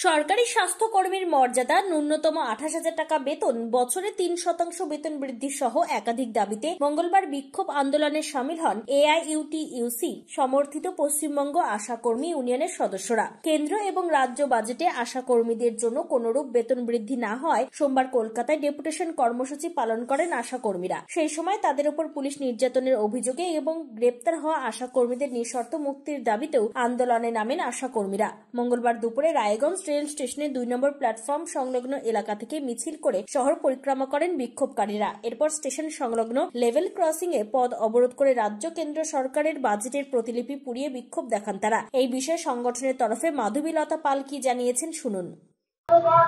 সরকারি স্বাস্থ্যকর্মীর মর্যাদা ন্যূনতম 28,000 টাকা বেতন, বছরে 3% বেতন বৃদ্ধি সহ একাধিক দাবিতে মঙ্গলবার বিক্ষোভ আন্দোলনে শামিল হন এআইইউটিইউসি সমর্থিত পশ্চিমবঙ্গ আশা কর্মী ইউনিয়নের সদস্যরা। কেন্দ্র এবং রাজ্য বাজেটে আশা কর্মীদের জন্য কোনরূপ বেতন বৃদ্ধি না হয় সোমবার কলকাতায় ডেপুটেশন কর্মসূচি পালন করেন আশা কর্মীরা। সেই সময় তাদের উপর পুলিশ নির্যাতনের অভিযোগে এবং গ্রেপ্তার হওয়া আশা কর্মীদের নিঃশর্ত মুক্তির দাবিতেও আন্দোলনে নামেন আশা কর্মীরা। মঙ্গলবার দুপুরে রায়গঞ্জ রেল স্টেশনে 2 নম্বর প্ল্যাটফর্ম সংলগ্ন এলাকা থেকে মিছিল করে শহর পরিক্রমা করেন বিক্ষোভকারীরা। এরপর স্টেশন সংলগ্ন লেভেল ক্রসিং এ পথ অবরোধ করে রাজ্য কেন্দ্র সরকারের বাজেটের প্রতিলিপি পুড়িয়ে বিক্ষোভ দেখান তারা। এই বিষয়ে সংগঠনের তরফে মাধবীলতা পাল কি জানিয়েছেন শুনুন।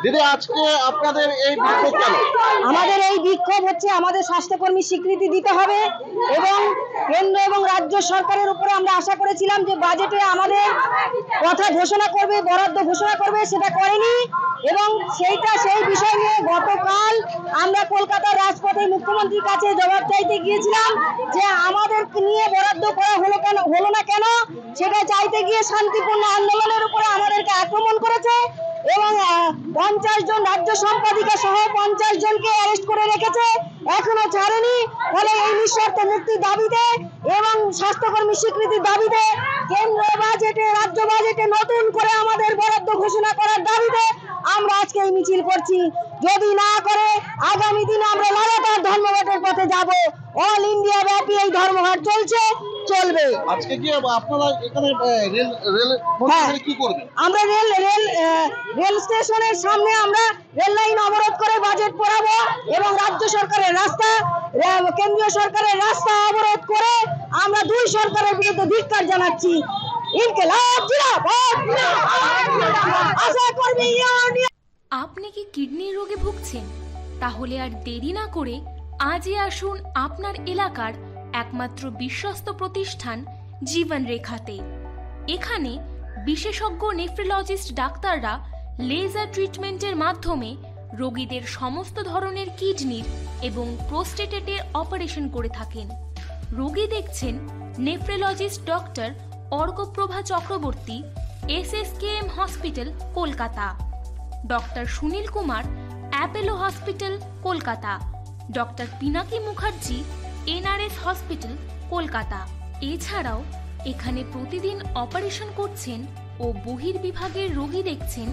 দিদি, আজকে আপনাদের এই বিক্ষোভ কেন? আমাদের এই বিক্ষোভ হচ্ছে আমাদের স্বাস্থ্যকর্মী স্বীকৃতি দিতে হবে এবং কেন্দ্র এবং রাজ্য সরকারের উপরে আমরা আশা করেছিলাম যে বাজেটে আমাদের কথা ঘোষণা করবে, বরাদ্দ ঘোষণা করবে, সেটা করেনি এবং সেই বিষয় নিয়ে গতকাল আমরা কলকাতার রাজপথে মুখ্যমন্ত্রীর কাছে জবাব চাইতে গিয়েছিলাম যে আমাদের নিয়ে বরাদ্দ করা হলো না কেন। সেটা চাইতে গিয়ে শান্তিপূর্ণ আন্দোলনের উপরে আমাদেরকে আক্রমণ করেছে এবং 50 জন রাজ্য সম্পাদিকা সহ 50 জনকে অ্যারেস্ট করে রেখেছে, এখনো ছাড়েনি। ফলে এই নিঃশর্ত মুক্তির দাবিতে এবং স্বাস্থ্যকর্মী স্বীকৃতির দাবিতে কেন্দ্র বাজেটে, রাজ্য বাজেটে নতুন করে আমাদের বরাদ্দ ঘোষণা করার দাবিতে আমরা আজকে এই মিছিল করছি। যদি না করে আগামী দিনে আমরা লাগাতার ধর্মঘটের পথে যাব। অল ইন্ডিয়া ব্যাপী এই ধর্মঘট চলবে। আজকে কি আপনারা এখানে রেল কি করবেন? আমরা রেল স্টেশনের সামনে আমরা রেল লাইন অবরোধ করে বাজেট পড়াবো এবং রাজ্য সরকারের রাস্তা, কেন্দ্রীয় সরকারের রাস্তা অবরোধ করে আমরা দুই সরকারের বিরুদ্ধে ধিক্কার জানাচ্ছি। ইনকিলাব জিন্দাবাদ। আশা কর্মী ইউনিয়ন। আপনি কি কিডনির রোগে ভুগছেন? তাহলে আর দেরি না করে আজই আসুন আপনার এলাকার একমাত্র বিশ্বস্ত প্রতিষ্ঠান জীবন রেখাতে। এখানে বিশেষজ্ঞ নেফ্রোলজিস্ট ডাক্তাররা লেজার ট্রিটমেন্টের মাধ্যমে রোগীদের সমস্ত ধরনের কিডনির এবং প্রোস্টেটের অপারেশন করে থাকেন। রোগী দেখছেন nephrologist doctor Arkaprabha Chakraborty, SSKM hospital Kolkata, doctor Sunil Kumar, Apollo hospital Kolkata, doctor Pinaki Mukherjee, NRS hospital Kolkata. এছাড়াও এখানে প্রতিদিন অপারেশন করছেন ও বহির্বিভাগের রোগী দেখছেন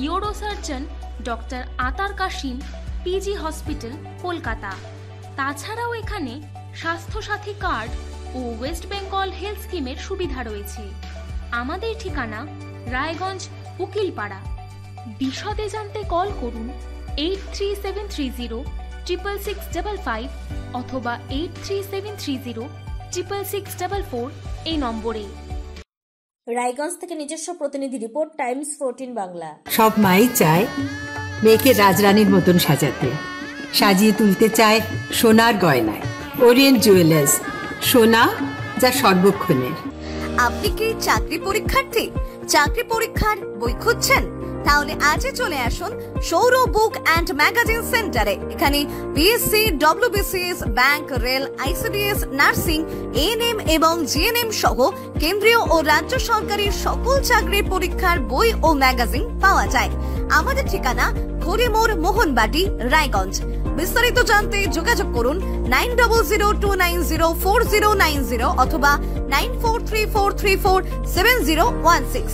ইউরোসার্জন ডক্টর আতার কাশিম, PG হসপিটাল কলকাতা। তাছাড়াও এখানে স্বাস্থ্যসাথী কার্ড ও ওয়েস্ট বেঙ্গল হেলথ স্কিমের সুবিধা রয়েছে। আমাদের ঠিকানা রায়গঞ্জ উকিলপাড়া। বিশদে জানতে কল করুন 8373066655 অথবা 8373066644 এই নম্বরে। রায়গঞ্জ থেকে নিজস্ব প্রতিনিধি রিপোর্ট, টাইমস 14 বাংলা। সব মাই চায় মেয়েকে রাজরানীর মতন সাজাতে, সাজিয়ে তুলতে চায় সোনার গয়নায়। ওরিয়েন্ট জুয়েলার্স, সোনা যা সর্বক্ষণের। আপনি কি চাকরি পরীক্ষার্থী? চাকরি পরীক্ষার বই খুঁজছেন? তাহলে আজই চলে আসুন সৌরভ বুক অ্যান্ড ম্যাগাজিন সেন্টারে। এখানে BSc, WBCS, bank, rail, ICDS, nursing, ANM এবং GNM সহ কেন্দ্রীয় ও রাজ্য সরকারের সকল চাকরির পরীক্ষার বই ও ম্যাগাজিন পাওয়া যায়। আমাদের ঠিকানা খড়িমোড়, মোহনবাটি, রায়গঞ্জ। বিস্তারিত জানতে যোগাযোগ করুন 9002904090 অথবা 9434347016।